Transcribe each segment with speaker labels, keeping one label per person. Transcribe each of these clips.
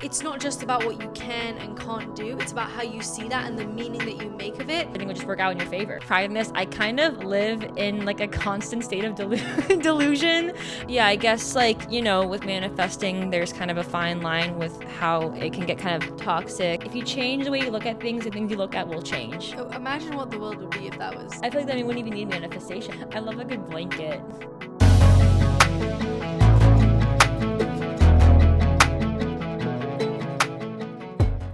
Speaker 1: It's not just about what you can and can't do, it's about how you see that and the meaning that you make of it.
Speaker 2: Everything will just work out in your favor. Pride in this, I kind of live in like a constant state of delusion. Yeah, I guess with manifesting, there's kind of a fine line with how it can get kind of toxic. If you change the way you look at things, the things you look at will change.
Speaker 1: So imagine what the world would be if that was...
Speaker 2: I feel like we wouldn't even need manifestation. I love a good blanket.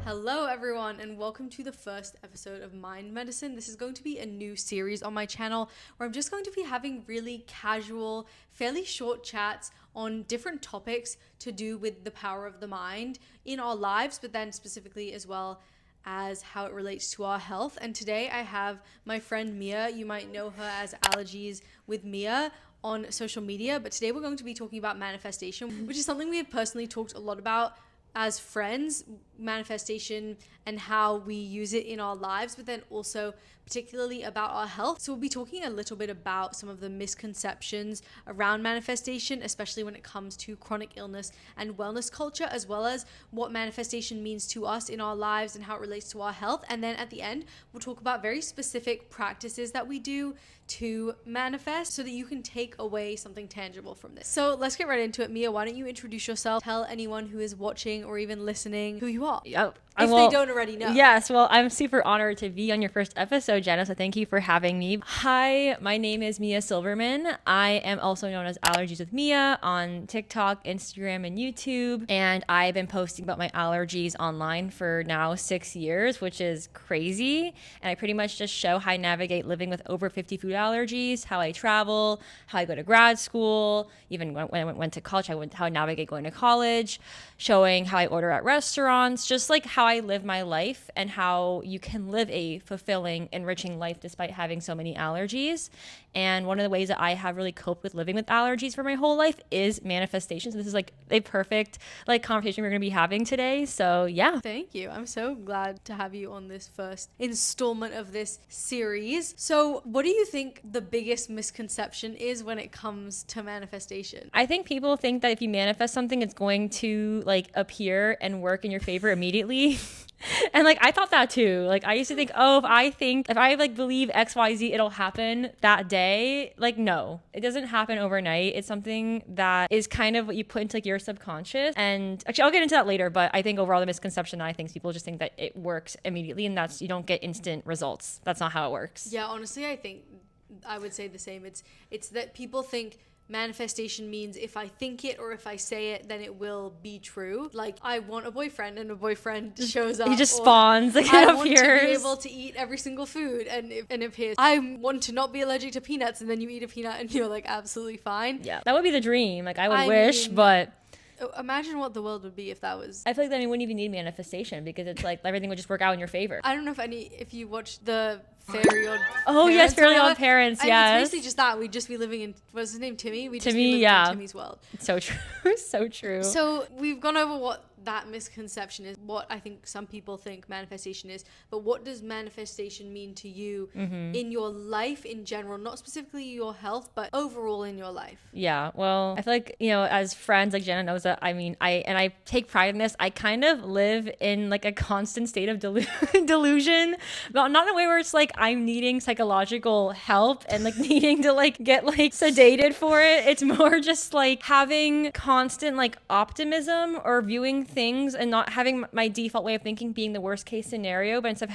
Speaker 1: Hello everyone and welcome to the first episode of Mind Medicine. This is going to be a new series on my channel where I'm just going to be having really casual, fairly short chats on different topics to do with the power of the mind in our lives, but then specifically as well as how it relates to our health. And today I have my friend Mia. You might know her as Allergies with Mia on social media, but today we're going to be talking about manifestation, which is something we have personally talked a lot about as friends, manifestation and how we use it in our lives, but then also particularly about our health. So we'll be talking a little bit about some of the misconceptions around manifestation, especially when it comes to chronic illness and wellness culture, as well as what manifestation means to us in our lives and how it relates to our health. And then at the end, we'll talk about very specific practices that we do to manifest so that you can take away something tangible from this. So let's get right into it. Mia, why don't you introduce yourself? Tell anyone who is watching or even listening who you are.
Speaker 2: Yep.
Speaker 1: If they don't already know.
Speaker 2: Yes, well, I'm super honored to be on your first episode, Jenna, so thank you for having me. Hi, my name is Mia Silverman. I am also known as Allergies with Mia on TikTok, Instagram, and YouTube, and I've been posting about my allergies online for now 6 years, which is crazy, and I pretty much just show how I navigate living with over 50 food allergies, how I travel, how I go to grad school, even when I went to college, how I navigate going to college, showing how I order at restaurants, just like how I live my life and how you can live a fulfilling, enriching life despite having so many allergies. And one of the ways that I have really coped with living with allergies for my whole life is manifestations. This is like a perfect conversation we're going to be having today. So yeah.
Speaker 1: Thank you. I'm so glad to have you on this first installment of this series. So what do you think the biggest misconception is when it comes to manifestation?
Speaker 2: I think people think that if you manifest something, it's going to appear and work in your favor immediately. And I thought that too. I used to think, if I believe XYZ, it'll happen that day. No, it doesn't happen overnight. It's something that is kind of what you put into your subconscious. And actually, I'll get into that later. But I think overall the misconception I think people just think that it works immediately, and that's you don't get instant results. That's not how it works.
Speaker 1: Yeah, honestly, I think I would say the same. It's that people think manifestation means if I think it or if I say it, then it will be true. I want a boyfriend and a boyfriend shows up.
Speaker 2: He just spawns.
Speaker 1: I want to be able to eat every single food and it appears. I want to not be allergic to peanuts, and then you eat a peanut and you're absolutely fine.
Speaker 2: Yeah, that would be the dream. I wish, but
Speaker 1: imagine what the world would be if that was...
Speaker 2: I feel like then we wouldn't even need manifestation because it's everything would just work out in your favor.
Speaker 1: I don't know if you watched the Fairly Odd
Speaker 2: Oh yes, Fairly Odd Parents, yes.
Speaker 1: It's basically just that. We'd just be living in, what's his name, Timmy? We'd just
Speaker 2: Timmy,
Speaker 1: be living in Timmy's world.
Speaker 2: So true, so true.
Speaker 1: So we've gone over what that misconception is, what I think some people think manifestation is, but what does manifestation mean to you in your life in general, not specifically your health, but overall in your life?
Speaker 2: Yeah, well, I feel as friends, Jenna knows that, I take pride in this, I kind of live in a constant state of delusion, but not in a way where it's I'm needing psychological help and needing to get sedated for it. It's more just having constant optimism or viewing things and not having my default way of thinking being the worst case scenario, but instead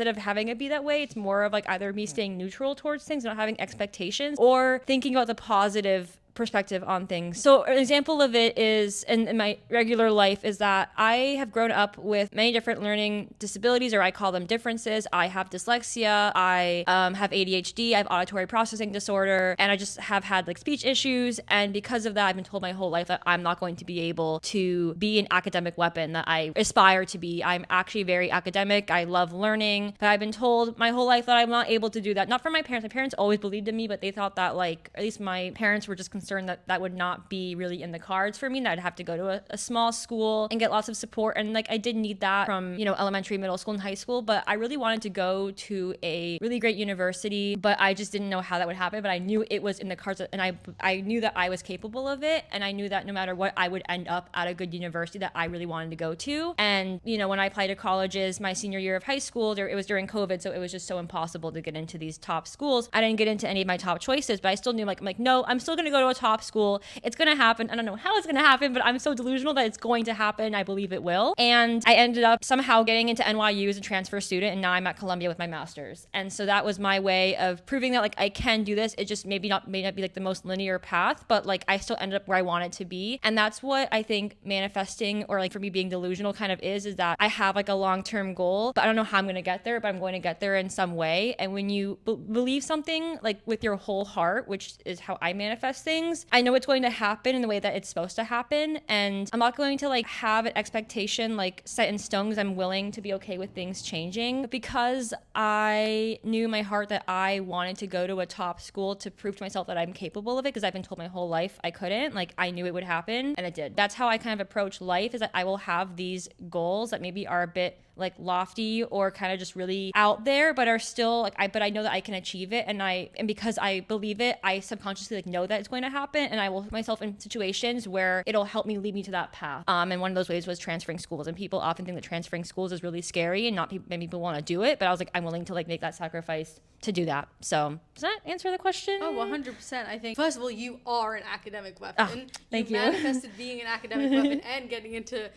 Speaker 2: of having it be that way, it's more of either me staying neutral towards things, not having expectations, or thinking about the positive perspective on things. So an example of it is in my regular life is that I have grown up with many different learning disabilities, or I call them differences. I have dyslexia, I have ADHD, I have auditory processing disorder, and I just have had speech issues. And because of that, I've been told my whole life that I'm not going to be able to be an academic weapon that I aspire to be. I'm actually very academic. I love learning, but I've been told my whole life that I'm not able to do that. Not from my parents. My parents always believed in me, but they thought that at least my parents were just concerned that that would not be really in the cards for me, that I'd have to go to a small school and get lots of support. And like I did need that from, you know, elementary, middle school, and high school, but I really wanted to go to a really great university, but I just didn't know how that would happen. But I knew it was in the cards, and I knew that I was capable of it, and I knew that no matter what, I would end up at a good university that I really wanted to go to. And you know, when I applied to colleges my senior year of high school, it was during COVID, so it was just so impossible to get into these top schools. I didn't get into any of my top choices, but I still knew, like, I'm like, no, I'm still gonna go to a top school. It's gonna happen. I don't know how it's gonna happen, but I'm so delusional that it's going to happen. I believe it will. And I ended up somehow getting into NYU as a transfer student, and now I'm at Columbia with my master's. And so that was my way of proving that, like, I can do this. It just may not be like the most linear path, but like I still ended up where I wanted to be. And that's what I think manifesting, or like for me being delusional, kind of is that I have like a long-term goal, but I don't know how I'm going to get there, but I'm going to get there in some way. And when you believe something like with your whole heart, which is how I manifest things, I know it's going to happen in the way that it's supposed to happen. And I'm not going to like have an expectation like set in stone, because I'm willing to be okay with things changing. But because I knew in my heart that I wanted to go to a top school to prove to myself that I'm capable of it, because I've been told my whole life I couldn't, like I knew it would happen, and it did. That's how I kind of approach life, is that I will have these goals that maybe are a bit like lofty or kind of just really out there, but are still like but I know that I can achieve it, and because I believe it, I subconsciously like know that it's going to happen, and I will put myself in situations where it'll help me lead me to that path. And one of those ways was transferring schools, and people often think that transferring schools is really scary and not many people want to do it, but I was like, I'm willing to like make that sacrifice to do that. So does that answer the question?
Speaker 1: Oh, 100%. I think, first of all, you are an academic weapon.
Speaker 2: Thank you.
Speaker 1: Manifested being an academic weapon and getting into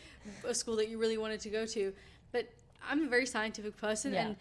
Speaker 1: a school that you really wanted to go to. But I'm a very scientific person, and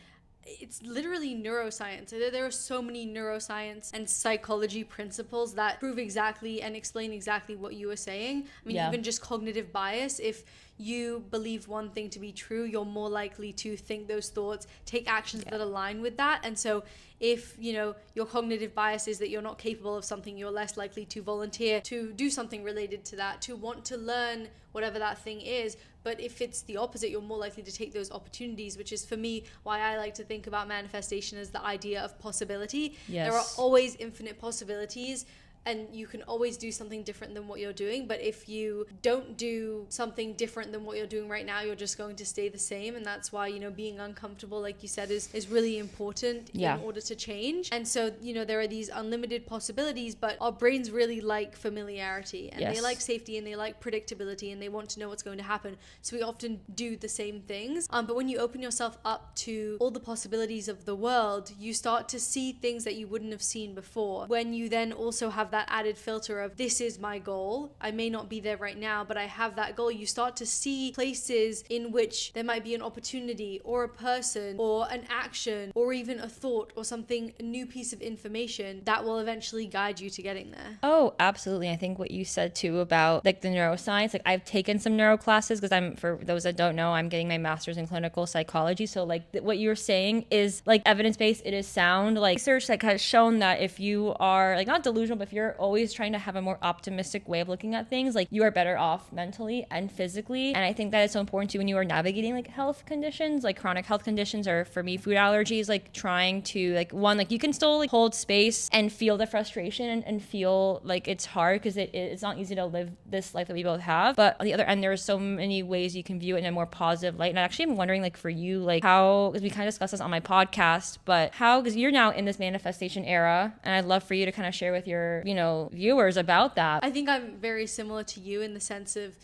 Speaker 1: it's literally neuroscience. There are so many neuroscience and psychology principles that prove exactly and explain exactly what you were saying. I mean, even just cognitive bias. If you believe one thing to be true, you're more likely to think those thoughts, take actions that align with that. And so if, you know, your cognitive bias is that you're not capable of something, you're less likely to volunteer to do something related to that, to want to learn whatever that thing is. But if it's the opposite, you're more likely to take those opportunities, which is for me why I like to think about manifestation as the idea of possibility.
Speaker 2: Yes.
Speaker 1: There are always infinite possibilities, and you can always do something different than what you're doing. But if you don't do something different than what you're doing right now, you're just going to stay the same. And that's why, you know, being uncomfortable, like you said, is really important in order to change. And so, you know, there are these unlimited possibilities, but our brains really like familiarity, and they like safety, and they like predictability, and they want to know what's going to happen. So we often do the same things. But when you open yourself up to all the possibilities of the world, you start to see things that you wouldn't have seen before. When you then also have that added filter of, this is my goal, I may not be there right now, but I have that goal, you start to see places in which there might be an opportunity or a person or an action or even a thought or something, a new piece of information that will eventually guide you to getting there.
Speaker 2: Oh, absolutely. I think what you said too about like the neuroscience, like I've taken some neuro classes, because for those that don't know, I'm getting my master's in clinical psychology. So like what you're saying is like evidence-based, it is sound. Like research like has shown that if you are like not delusional, but if you're always trying to have a more optimistic way of looking at things, like you are better off mentally and physically. And I think that is so important too when you are navigating like health conditions, like chronic health conditions, or for me, food allergies, like trying to like you can still like hold space and feel the frustration and feel like it's hard, because it's not easy to live this life that we both have. But on the other end, there are so many ways you can view it in a more positive light. And I actually am wondering, like for you, like how, because we kind of discussed this on my podcast, but how, because you're now in this manifestation era, and I'd love for you to kind of share with your, you know, viewers about that.
Speaker 1: I think I'm very similar to you in the sense of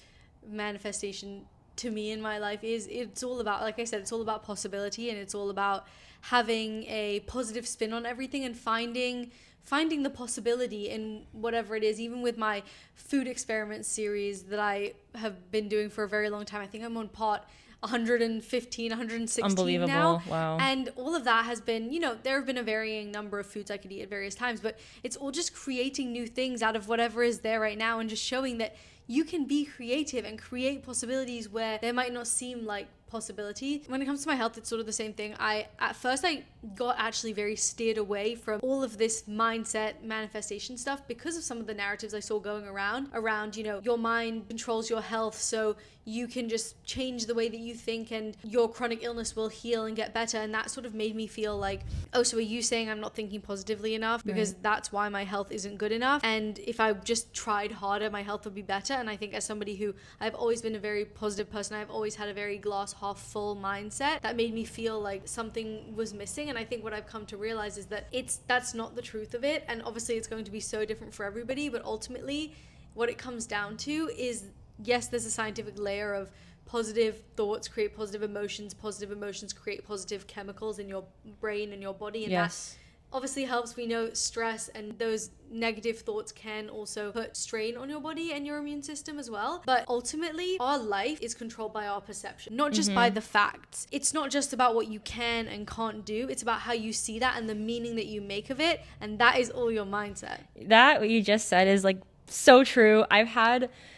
Speaker 1: manifestation to me in my life it's all about, like I said, it's all about possibility, and it's all about having a positive spin on everything and finding the possibility in whatever it is. Even with my food experiment series that I have been doing for a very long time, I think I'm on part 115, 116
Speaker 2: Unbelievable.
Speaker 1: now.
Speaker 2: Wow.
Speaker 1: And all of that has been, you know, there have been a varying number of foods I could eat at various times, but it's all just creating new things out of whatever is there right now, and just showing that you can be creative and create possibilities where there might not seem like possibility. When it comes to my health, it's sort of the same thing. At first I got actually very steered away from all of this mindset manifestation stuff because of some of the narratives I saw going around, you know, your mind controls your health, so you can just change the way that you think and your chronic illness will heal and get better. And that sort of made me feel like, oh, so are you saying I'm not thinking positively enough because that's why my health isn't good enough? And if I just tried harder, my health would be better. And I think as somebody who, I've always been a very positive person, I've always had a very glass half full mindset, that made me feel like something was missing. And I think what I've come to realize is that that's not the truth of it. And obviously it's going to be so different for everybody, but ultimately what it comes down to is, yes, there's a scientific layer of positive thoughts create positive emotions create positive chemicals in your brain and your body, and that obviously helps. We know stress and those negative thoughts can also put strain on your body and your immune system as well. But ultimately, our life is controlled by our perception, not just by the facts. It's not just about what you can and can't do. It's about how you see that and the meaning that you make of it. And that is all your mindset.
Speaker 2: That what you just said is like so true.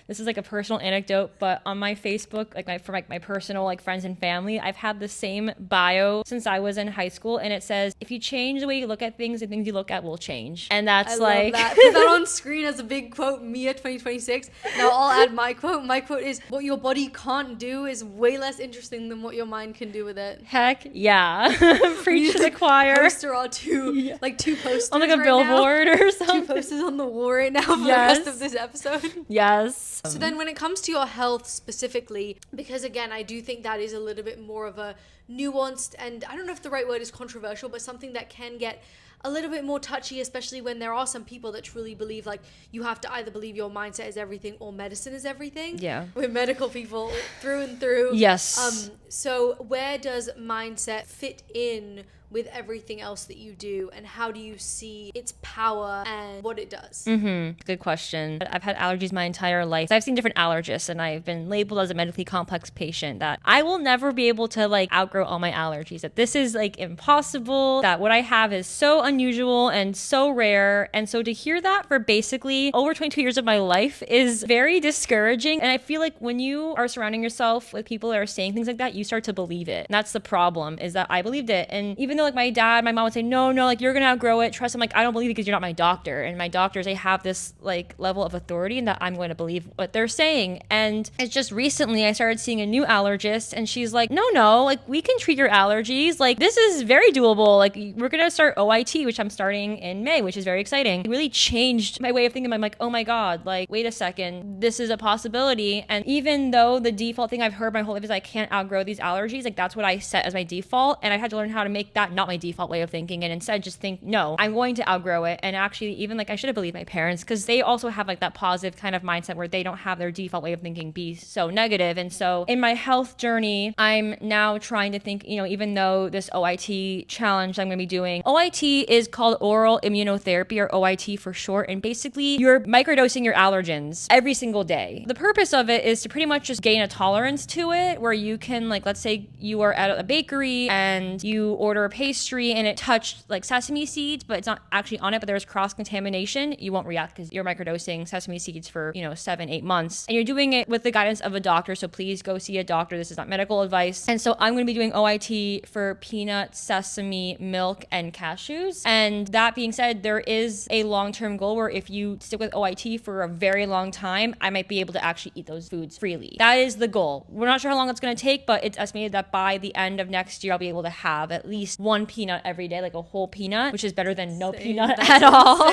Speaker 2: This is like a personal anecdote, but on my Facebook, for my personal like friends and family, I've had the same bio since I was in high school, and it says, if you change the way you look at things, the things you look at will change. And that's
Speaker 1: love that. Put that on screen as a big quote, Mia 2026. Now I'll add my quote. My quote is, what your body can't do is way less interesting than what your mind can do with it.
Speaker 2: Heck yeah. Preach to the choir.
Speaker 1: Poster or two posters
Speaker 2: on like a billboard or something.
Speaker 1: 2 posters on the wall right now for the rest of this episode.
Speaker 2: Yes.
Speaker 1: So then when it comes to your health specifically, because again, I do think that is a little bit more of a nuanced, and I don't know if the right word is controversial, but something that can get a little bit more touchy, especially when there are some people that truly believe like you have to either believe your mindset is everything or medicine is everything.
Speaker 2: Yeah.
Speaker 1: We're medical people through and through.
Speaker 2: Yes.
Speaker 1: So where does mindset fit in with everything else that you do, and how do you see its power and what it does?
Speaker 2: Good question. I've had allergies my entire life. I've seen different allergists, and I've been labeled as a medically complex patient, that I will never be able to like outgrow all my allergies, that this is like impossible, that what I have is so unusual and so rare. And so to hear that for basically over 22 years of my life is very discouraging. And I feel like when you are surrounding yourself with people that are saying things like that, you start to believe it. And that's the problem, is that I believed it. And even though like my dad, my mom would say, no, like you're gonna outgrow it, trust. I'm like, I don't believe it because you're not my doctor. And my doctors, they have this like level of authority, and that I'm going to believe what they're saying. And it's just recently I started seeing a new allergist, and she's like, no, like we can treat your allergies. Like this is very doable. Like we're gonna start OIT, which I'm starting in May, which is very exciting. It really changed my way of thinking. I'm like, oh my God, like wait a second, this is a possibility. And even though the default thing I've heard my whole life is I can't outgrow these allergies, like that's what I set as my default. And I had to learn how to make that not my default way of thinking, and instead just think, no, I'm going to outgrow it. And actually, even like I should have believed my parents, because they also have like that positive kind of mindset where they don't have their default way of thinking be so negative. And so in my health journey, I'm now trying to think, even though this OIT challenge I'm going to be doing, OIT is called oral immunotherapy, or OIT for short. And basically you're microdosing your allergens every single day. The purpose of it is to pretty much just gain a tolerance to it, where you can, like, let's say you are at a bakery and you order a pastry and it touched like sesame seeds, but it's not actually on it, but there's cross-contamination. You won't react because you're microdosing sesame seeds for 7-8 months, and you're doing it with the guidance of a doctor. So please go see a doctor. This is not medical advice. And so I'm going to be doing OIT for peanut, sesame, milk, and cashews. And that being said, there is a long-term goal where if you stick with OIT for a very long time, I might be able to actually eat those foods freely. That is the goal. We're not sure how long it's going to take, but it's estimated that by the end of next year, I'll be able to have at least one peanut every day, like a whole peanut, which is better than no peanut at all.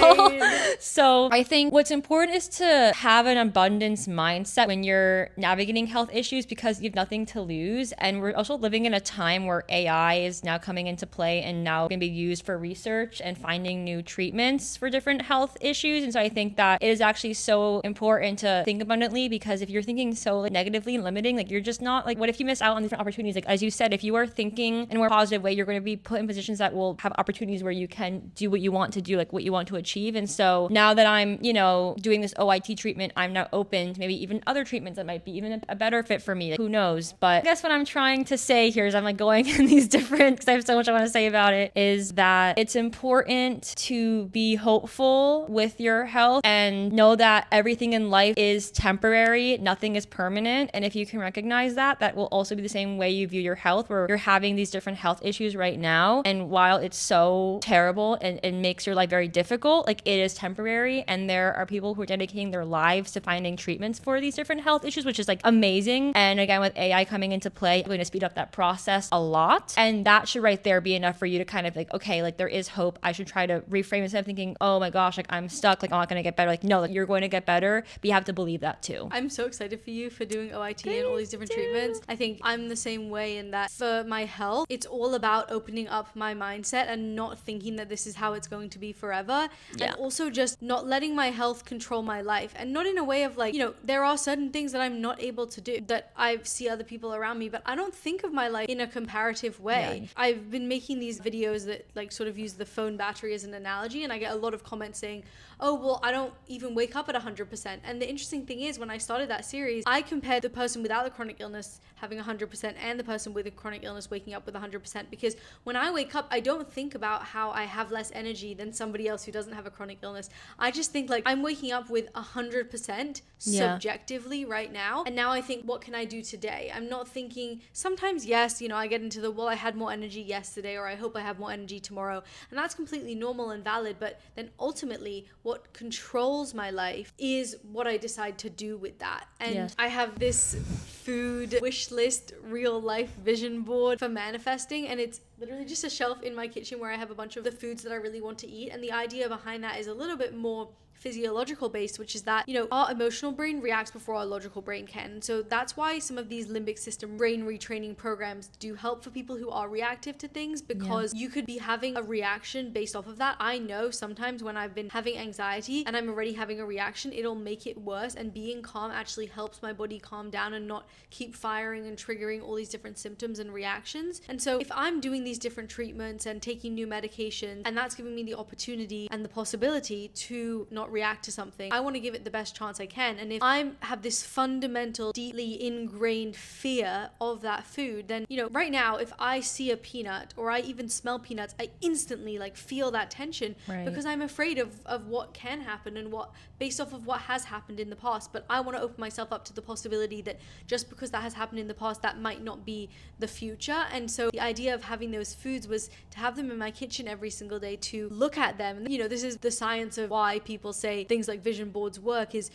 Speaker 2: So I think what's important is to have an abundance mindset when you're navigating health issues, because you have nothing to lose. And we're also living in a time where AI is now coming into play and now going to be used for research and finding new treatments for different health issues. And so I think that it is actually so important to think abundantly, because if you're thinking so like negatively and limiting, like you're just not, like, what if you miss out on different opportunities? Like, as you said, if you are thinking in a more positive way, you're going to be put in positions that will have opportunities where you can do what you want to do, like what you want to achieve. And so now that I'm, doing this OIT treatment, I'm now open to maybe even other treatments that might be even a better fit for me. Like, who knows? But I guess what I'm trying to say here is I'm like going in these different, because I have so much I want to say about it, is that it's important to be hopeful with your health and know that everything in life is temporary. Nothing is permanent. And if you can recognize that, that will also be the same way you view your health, where you're having these different health issues right now. And while it's so terrible and it makes your life very difficult, like it is temporary. And there are people who are dedicating their lives to finding treatments for these different health issues, which is like amazing. And again, with AI coming into play, I'm going to speed up that process a lot. And that should right there be enough for you to kind of like, okay, like there is hope. I should try to reframe instead of thinking, oh my gosh, like I'm stuck, like I'm not going to get better. Like, no, like you're going to get better, but you have to believe that too.
Speaker 1: I'm so excited for you for doing OIT and all these different treatments. I think I'm the same way in that for my health, it's all about opening up my mindset and not thinking that this is how it's going to be forever.
Speaker 2: Yeah.
Speaker 1: And also just not letting my health control my life, and not in a way of like, there are certain things that I'm not able to do that I see other people around me, but I don't think of my life in a comparative way. Yeah. I've been making these videos that like sort of use the phone battery as an analogy, and I get a lot of comments saying, oh, well, I don't even wake up at 100%. And the interesting thing is, when I started that series, I compared the person without the chronic illness having 100% and the person with a chronic illness waking up with 100%, because when I wake up, I don't think about how I have less energy than somebody else who doesn't have a chronic illness. I just think like I'm waking up with 100% subjectively right now. And now I think, what can I do today? I'm not thinking, sometimes, yes, I get into the, well, I had more energy yesterday, or I hope I have more energy tomorrow. And that's completely normal and valid. But then ultimately, what controls my life is what I decide to do with that. And I have this food wish list real life vision board for manifesting, and it's literally just a shelf in my kitchen where I have a bunch of the foods that I really want to eat. And the idea behind that is a little bit more physiological based, which is that, our emotional brain reacts before our logical brain can. So that's why some of these limbic system brain retraining programs do help for people who are reactive to things, because you could be having a reaction based off of that. I know sometimes when I've been having anxiety and I'm already having a reaction, it'll make it worse, and being calm actually helps my body calm down and not keep firing and triggering all these different symptoms and reactions. And so if I'm doing these different treatments and taking new medications, and that's giving me the opportunity and the possibility to not react to something, I want to give it the best chance I can. And if I have this fundamental, deeply ingrained fear of that food, then, right now, if I see a peanut or I even smell peanuts, I instantly like feel that tension, because I'm afraid of what can happen and what, based off of what has happened in the past. But I want to open myself up to the possibility that just because that has happened in the past, that might not be the future. And so the idea of having those foods was to have them in my kitchen every single day, to look at them. This is the science of why people say things like vision boards work, is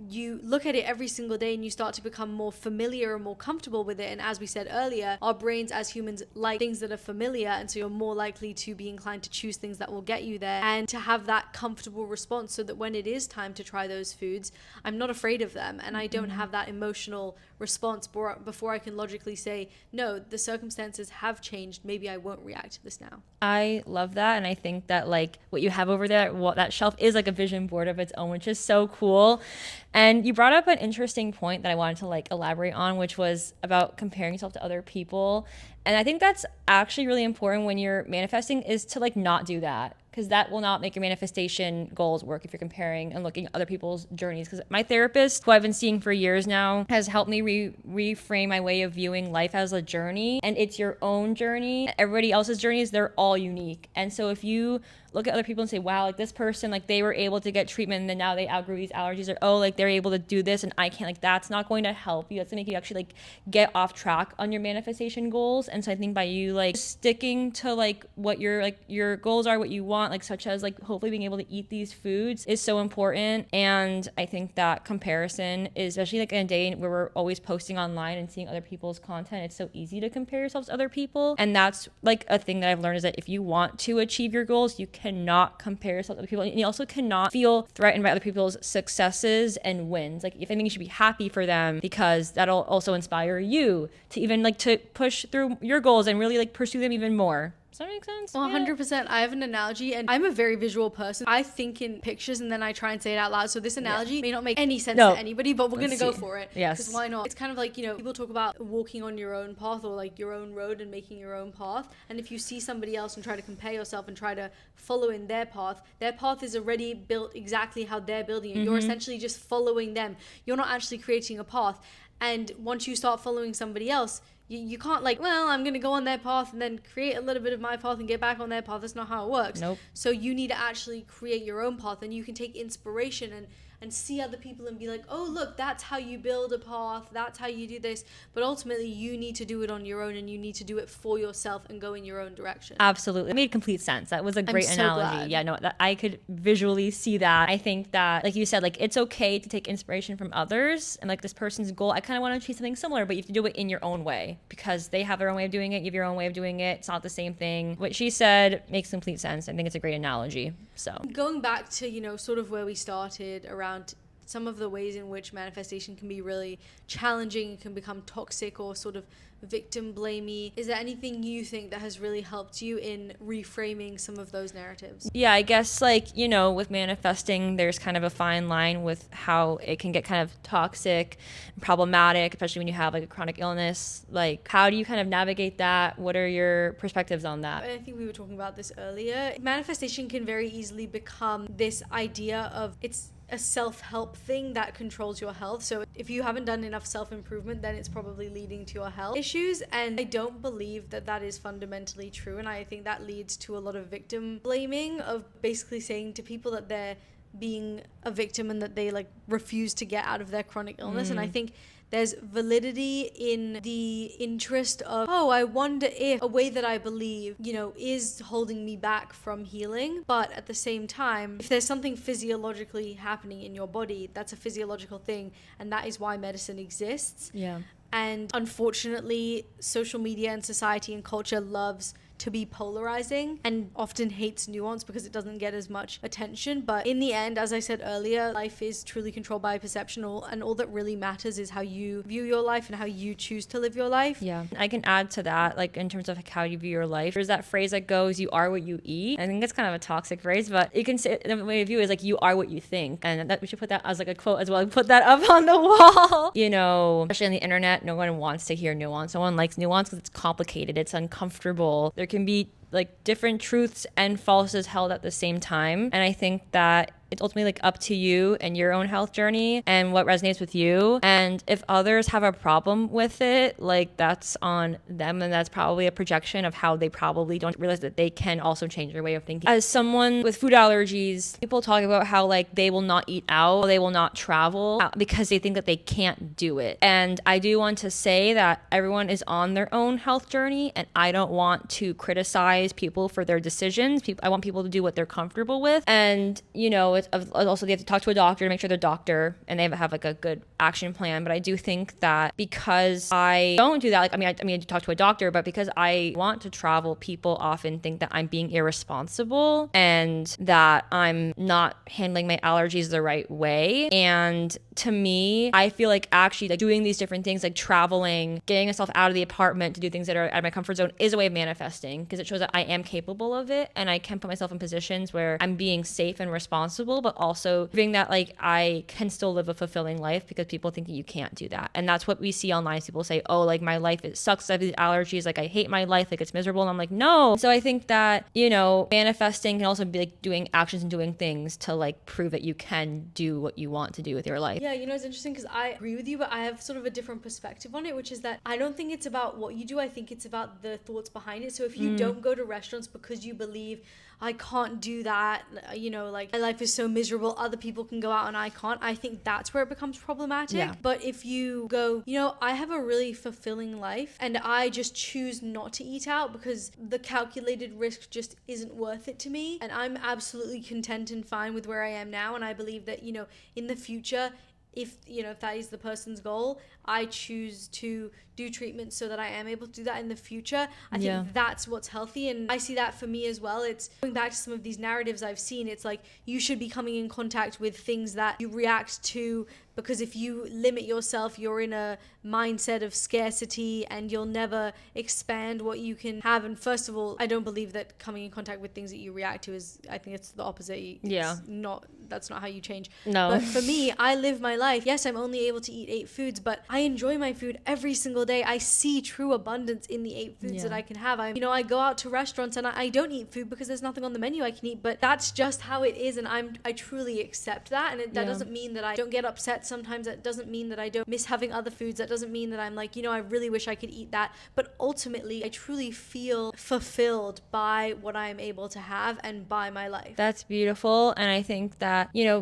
Speaker 1: you look at it every single day and you start to become more familiar and more comfortable with it. And as we said earlier, our brains as humans like things that are familiar, and so you're more likely to be inclined to choose things that will get you there, and to have that comfortable response, so that when it is time to try those foods, I'm not afraid of them, and I don't have that emotional response before I can logically say, no, the circumstances have changed, maybe I won't react to this now.
Speaker 2: I love that. And I think that like what you have over there, that shelf is like a vision board of its own, which is so cool. And you brought up an interesting point that I wanted to like elaborate on, which was about comparing yourself to other people. And I think that's actually really important when you're manifesting, is to like not do that, because that will not make your manifestation goals work if you're comparing and looking at other people's journeys. Because my therapist, who I've been seeing for years now, has helped me reframe my way of viewing life as a journey, and it's your own journey. Everybody else's journeys, they're all unique. And so if you look at other people and say, wow, like this person, like they were able to get treatment and then now they outgrew these allergies, or oh, like they're able to do this and I can't, like that's not going to help you. That's gonna make you actually like get off track on your manifestation goals. And so I think by you like sticking to like what your goals are, what you want, like such as like hopefully being able to eat these foods, is so important. And I think that comparison is, especially like in a day where we're always posting online and seeing other people's content, it's so easy to compare yourselves to other people. And that's like a thing that I've learned, is that if you want to achieve your goals, you cannot compare yourself to other people. And you also cannot feel threatened by other people's successes and wins. Like if anything, you should be happy for them, because that'll also inspire you to even like to push through your goals and really like pursue them even more. Does that make sense?
Speaker 1: 100%. I have an analogy, and I'm a very visual person. I think in pictures and then I try and say it out loud. So this analogy may not make any sense to anybody, but we're going to go for it.
Speaker 2: Yes.
Speaker 1: Because why not? It's kind of like, people talk about walking on your own path or like your own road and making your own path. And if you see somebody else and try to compare yourself and try to follow in their path is already built exactly how they're building it. You're essentially just following them. You're not actually creating a path. And once you start following somebody else, you can't like, well, I'm going to go on their path and then create a little bit of my path and get back on their path. That's not how it works.
Speaker 2: Nope.
Speaker 1: So you need to actually create your own path, and you can take inspiration and see other people and be like, oh, look, that's how you build a path. That's how you do this. But ultimately, you need to do it on your own, and you need to do it for yourself and go in your own direction.
Speaker 2: Absolutely. It made complete sense. That was a great analogy.
Speaker 1: Glad.
Speaker 2: Yeah, no, that I could visually see that. I think that, like you said, like it's okay to take inspiration from others, and like this person's goal, I kind of want to achieve something similar, but you have to do it in your own way because they have their own way of doing it. You have your own way of doing it. It's not the same thing. What she said makes complete sense. I think it's a great analogy. So
Speaker 1: going back to, sort of where we started around some of the ways in which manifestation can be really challenging and can become toxic or sort of victim blamey. Is there anything you think that has really helped you in reframing some of those narratives?
Speaker 2: Yeah, I guess with manifesting, there's kind of a fine line with how it can get kind of toxic and problematic, especially when you have like a chronic illness. Like, how do you kind of navigate that? What are your perspectives on that?
Speaker 1: I think we were talking about this earlier. Manifestation can very easily become this idea of it's a self-help thing that controls your health. So if you haven't done enough self-improvement, then it's probably leading to your health issues. And I don't believe that is fundamentally true. And I think that leads to a lot of victim blaming, of basically saying to people that they're being a victim and that they like refuse to get out of their chronic illness. And I think there's validity in the interest of, I wonder if a way that I believe, is holding me back from healing. But at the same time, if there's something physiologically happening in your body, that's a physiological thing. And that is why medicine exists.
Speaker 2: Yeah.
Speaker 1: And unfortunately, social media and society and culture loves to be polarizing and often hates nuance because it doesn't get as much attention. But in the end, as I said earlier, life is truly controlled by perception, and all that really matters is how you view your life and how you choose to live your life.
Speaker 2: Yeah, I can add to that, like in terms of like how you view your life. There's that phrase that goes, you are what you eat. I think that's kind of a toxic phrase, but you can say the way of view is like, you are what you think. And that we should put that as like a quote as well. Put that up on the wall. Especially on the internet, no one wants to hear nuance. No one likes nuance because it's complicated. It's uncomfortable. There can be like different truths and falses held at the same time. And I think that it's ultimately like up to you and your own health journey and what resonates with you. And if others have a problem with it, like that's on them, and that's probably a projection of how they probably don't realize that they can also change their way of thinking. As someone with food allergies, people talk about how like they will not eat out, they will not travel because they think that they can't do it. And I do want to say that everyone is on their own health journey, and I don't want to criticize people for their decisions. I want people to do what they're comfortable with. And also they have to talk to a doctor to make sure they're a doctor and they have like a good action plan. But I do think that because I don't do that, like I mean I do talk to a doctor, but because I want to travel, people often think that I'm being irresponsible and that I'm not handling my allergies the right way. And to me, I feel like actually like doing these different things, like traveling, getting myself out of the apartment to do things that are out of my comfort zone, is a way of manifesting, because it shows that I am capable of it and I can put myself in positions where I'm being safe and responsible, but also proving that like I can still live a fulfilling life, because people think that you can't do that. And that's what we see online. People say, oh, like my life, it sucks, I have these allergies, like I hate my life, like it's miserable. And I'm like, no. So I think that, manifesting can also be like doing actions and doing things to like prove that you can do what you want to do with your life.
Speaker 1: Yeah, it's interesting because I agree with you, but I have sort of a different perspective on it, which is that I don't think it's about what you do. I think it's about the thoughts behind it. So if you don't go to restaurants because you believe, I can't do that, like my life is so miserable, other people can go out and I can't, I think that's where it becomes problematic. Yeah. But if you go, I have a really fulfilling life and I just choose not to eat out because the calculated risk just isn't worth it to me, and I'm absolutely content and fine with where I am now, and I believe that, in the future, if that is the person's goal, I choose to do treatments so that I am able to do that in the future. I
Speaker 2: Yeah.
Speaker 1: think that's what's healthy, and I see that for me as well. It's going back to some of these narratives I've seen. It's like you should be coming in contact with things that you react to, because if you limit yourself, you're in a mindset of scarcity and you'll never expand what you can have. And first of all, I don't believe that coming in contact with things that you react to is, I think it's the opposite.
Speaker 2: Yeah.
Speaker 1: That's not how you change.
Speaker 2: No.
Speaker 1: But for me, I live my life. Yes, I'm only able to eat 8 foods, but I enjoy my food every single day. I see true abundance in the 8 foods that I can have. I go out to restaurants and I don't eat food because there's nothing on the menu I can eat, but that's just how it is, and I truly accept that. And that doesn't mean that I don't get upset sometimes. That doesn't mean that I don't miss having other foods. That doesn't mean that I'm like, I really wish I could eat that. But ultimately, I truly feel fulfilled by what I'm able to have and by my life.
Speaker 2: That's beautiful. And I think that,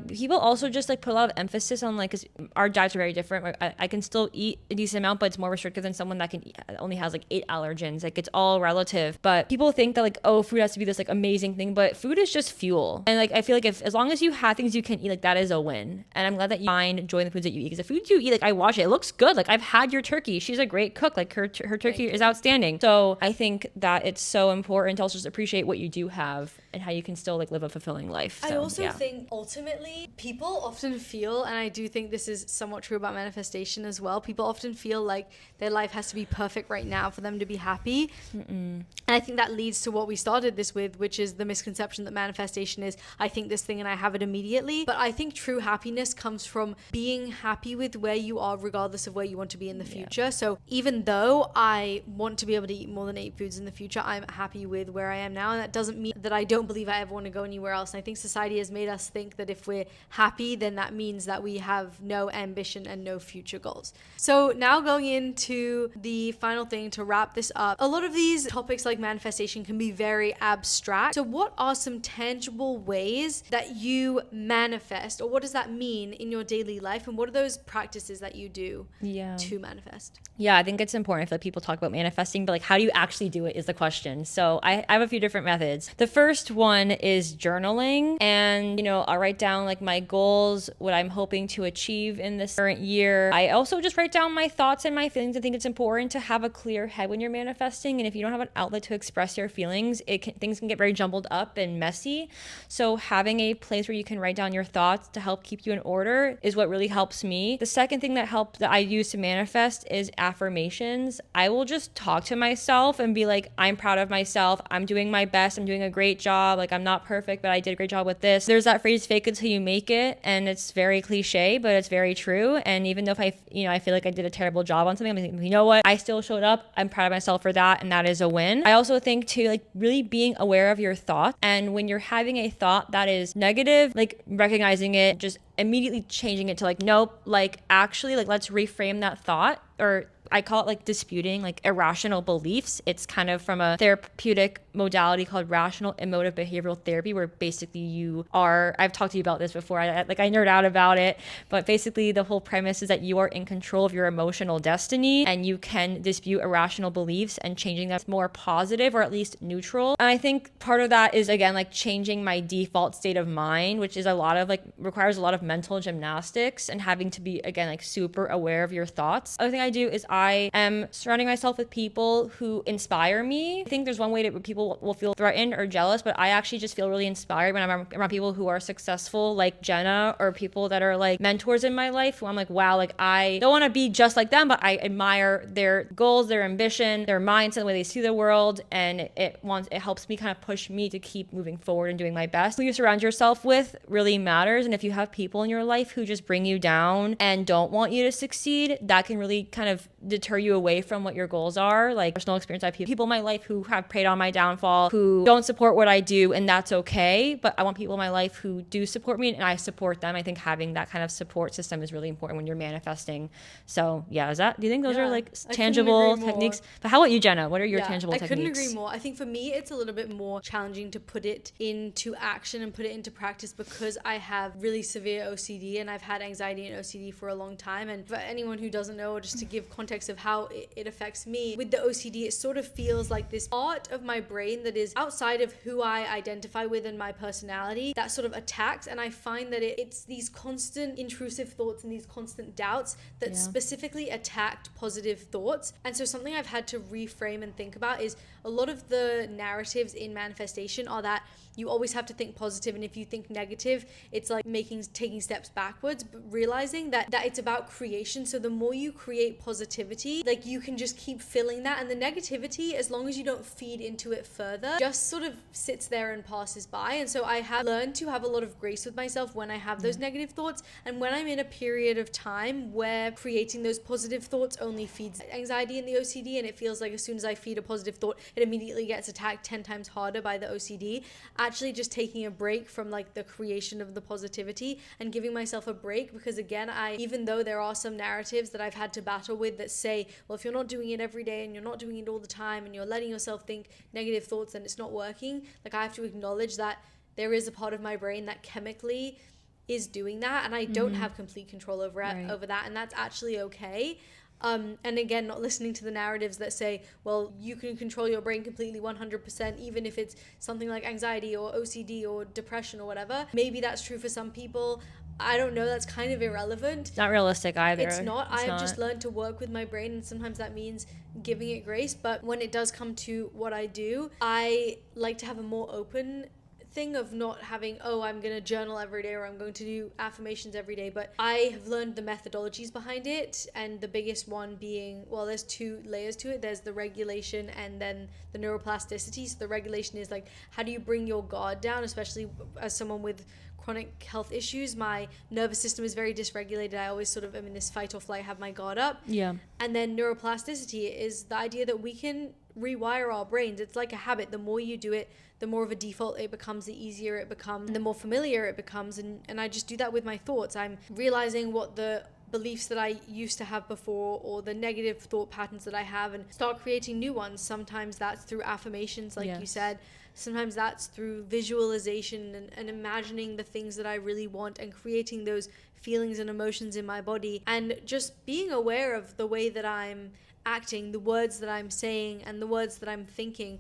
Speaker 2: people also just like put a lot of emphasis on, like, because our diets are very different. Like, I can still eat a decent amount, but it's more restrictive than someone that can eat, only has like 8 allergens. Like, it's all relative. But people think that like, oh, food has to be this like amazing thing, but food is just fuel. And like, I feel like as long as you have things you can eat, like, that is a win. And I'm glad that you find joy in the foods that you eat, because the foods you eat, like, I watch it looks good. Like, I've had your turkey. She's a great cook. Like, her turkey is outstanding. So I think that it's so important to also just appreciate what you do have and how you can still like live a fulfilling life. So,
Speaker 1: I also think ultimately people often feel, and I do think this is somewhat true about manifestation as well, people often feel like their life has to be perfect right now for them to be happy. And I think that leads to what we started this with, which is the misconception that manifestation is, I think this thing and I have it immediately. But I think true happiness comes from being happy with where you are regardless of where you want to be in the future. So even though I want to be able to eat more than 8 foods in the future, I'm happy with where I am now, and that doesn't mean that I don't believe I ever want to go anywhere else. And I think society has made us think that if we're happy, then that means that we have no ambition and no future goals. So now going into the final thing to wrap this up, a lot of these topics like manifestation can be very abstract. So what are some tangible ways that you manifest, or what does that mean in your daily life, and what are those practices that you do to manifest?
Speaker 2: Yeah, I think it's important. I feel like people talk about manifesting, but like, how do you actually do it is the question. So I have a few different methods. The first one is journaling, and I'll write down like my goals, what I'm hoping to achieve in this current year. I also just write down my thoughts and my feelings. I think it's important to have a clear head when you're manifesting, and if you don't have an outlet to express your feelings, things can get very jumbled up and messy. So having a place where you can write down your thoughts to help keep you in order is what really helps me. The second thing that I use to manifest is affirmations. I will just talk to myself and be like, I'm proud of myself. I'm doing my best. I'm doing a great job. Like, I'm not perfect, but I did a great job with this. There's that phrase, fake it till you make it. And it's very cliche, but it's very true. And even though if I feel like I did a terrible job on something, I'm like, you know what? I still showed up. I'm proud of myself for that. And that is a win. I also think too, like, really being aware of your thoughts. And when you're having a thought that is negative, like, recognizing it, just immediately changing it to like, nope, like, actually, like, let's reframe that thought. Or I call it like disputing like irrational beliefs. It's kind of from a therapeutic modality called rational emotive behavioral therapy, where basically I've talked to you about this before. I nerd out about it, but basically the whole premise is that you are in control of your emotional destiny, and you can dispute irrational beliefs and changing them more positive or at least neutral. And I think part of that is, again, like changing my default state of mind, which is requires a lot of mental gymnastics and having to be, again, like super aware of your thoughts. Other thing I do is I am surrounding myself with people who inspire me. I think there's one way that people will feel threatened or jealous, but I actually just feel really inspired when I'm around people who are successful, like Jenna, or people that are like mentors in my life, who I'm like, wow, like, I don't want to be just like them, but I admire their goals, their ambition, their mindset, the way they see the world, and it helps me kind of push me to keep moving forward and doing my best. Who you surround yourself with really matters, and if you have people in your life who just bring you down and don't want you to succeed, that can really kind of deter you away from what your goals are. Like, personal experience, I have people in my life who have preyed on my downfall, who don't support what I do, and that's okay. But I want people in my life who do support me, and I support them. I think having that kind of support system is really important when you're manifesting. So yeah, do you think those are like tangible techniques? But how about you, Jenna? What are your tangible techniques?
Speaker 1: I couldn't agree more. I think for me, it's a little bit more challenging to put it into action and put it into practice, because I have really severe OCD, and I've had anxiety and OCD for a long time. And for anyone who doesn't know, or just to give context, context of how it affects me with the OCD, it sort of feels like this part of my brain that is outside of who I identify with in my personality that sort of attacks. And I find that it's these constant intrusive thoughts and these constant doubts that specifically attacked positive thoughts. And so something I've had to reframe and think about is a lot of the narratives in manifestation are that you always have to think positive, and if you think negative, it's like taking steps backwards. But realizing that it's about creation. So the more you create positivity, like you can just keep filling that, and the negativity, as long as you don't feed into it further, just sort of sits there and passes by. And so I have learned to have a lot of grace with myself when I have those negative thoughts, and when I'm in a period of time where creating those positive thoughts only feeds anxiety and the OCD, and it feels like as soon as I feed a positive thought, it immediately gets attacked 10 times harder by the OCD. Actually just taking a break from like the creation of the positivity and giving myself a break, because again, even though there are some narratives that I've had to battle with that say, well, if you're not doing it every day and you're not doing it all the time and you're letting yourself think negative thoughts, then it's not working. Like I have to acknowledge that there is a part of my brain that chemically is doing that, and I don't have complete control over that, and that's actually okay. And again, not listening to the narratives that say, well, you can control your brain completely 100%, even if it's something like anxiety or OCD or depression or whatever. Maybe that's true for some people. I don't know. That's kind of irrelevant.
Speaker 2: Not realistic either.
Speaker 1: It's not. I have just learned to work with my brain, and sometimes that means giving it grace. But when it does come to what I do, I like to have a more open thing of not having, I'm going to journal every day or I'm going to do affirmations every day, but I have learned the methodologies behind it, and the biggest one being, well, there's two layers to it. There's the regulation and then the neuroplasticity. So the regulation is like, how do you bring your guard down, especially as someone with chronic health issues? My nervous system is very dysregulated. I always sort of am in this fight or flight, have my guard up.
Speaker 2: Yeah.
Speaker 1: And then neuroplasticity is the idea that we can rewire our brains. It's like a habit. The more you do it, the more of a default it becomes, the easier it becomes, and the more familiar it becomes. And I just do that with my thoughts. I'm realizing what the beliefs that I used to have before, or the negative thought patterns that I have, and start creating new ones. Sometimes that's through affirmations, like you said. Sometimes that's through visualization and imagining the things that I really want and creating those feelings and emotions in my body, and just being aware of the way that I'm acting, the words that I'm saying, and the words that I'm thinking,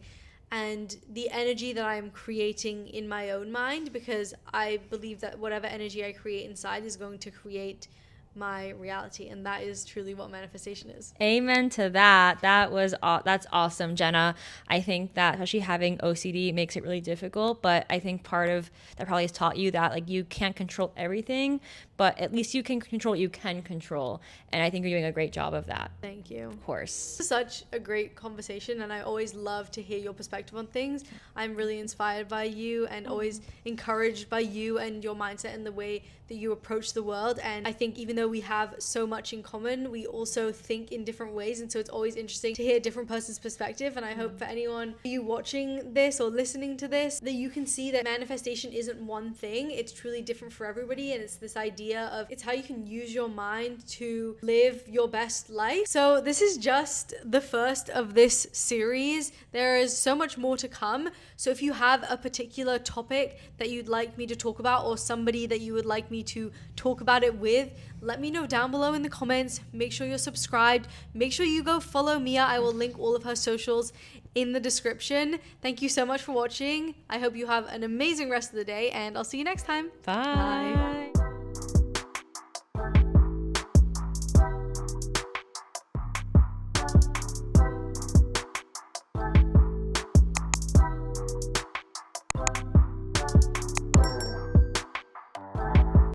Speaker 1: and the energy that I'm creating in my own mind, because I believe that whatever energy I create inside is going to create my reality, and that is truly what manifestation is.
Speaker 2: Amen to that. That's awesome, Jenna. I think that especially having OCD makes it really difficult, but I think part of that probably has taught you that like you can't control everything, but at least you can control what you can control, and I think you're doing a great job of that.
Speaker 1: Thank you.
Speaker 2: Of course.
Speaker 1: This is such a great conversation, and I always love to hear your perspective on things. I'm really inspired by you and always encouraged by you and your mindset and the way that you approach the world. And I think even though we have so much in common, we also think in different ways, and so it's always interesting to hear a different person's perspective. And I hope for anyone you watching this or listening to this, that you can see that manifestation isn't one thing. It's truly different for everybody, and it's this idea of it's how you can use your mind to live your best life. So this is just the first of this series. There is so much more to come. So if you have a particular topic that you'd like me to talk about, or somebody that you would like me to talk about it with, let me know down below in the comments. Make sure you're subscribed. Make sure you go follow Mia. I will link all of her socials in the description. Thank you so much for watching. I hope you have an amazing rest of the day, and I'll see you next time.
Speaker 2: Bye.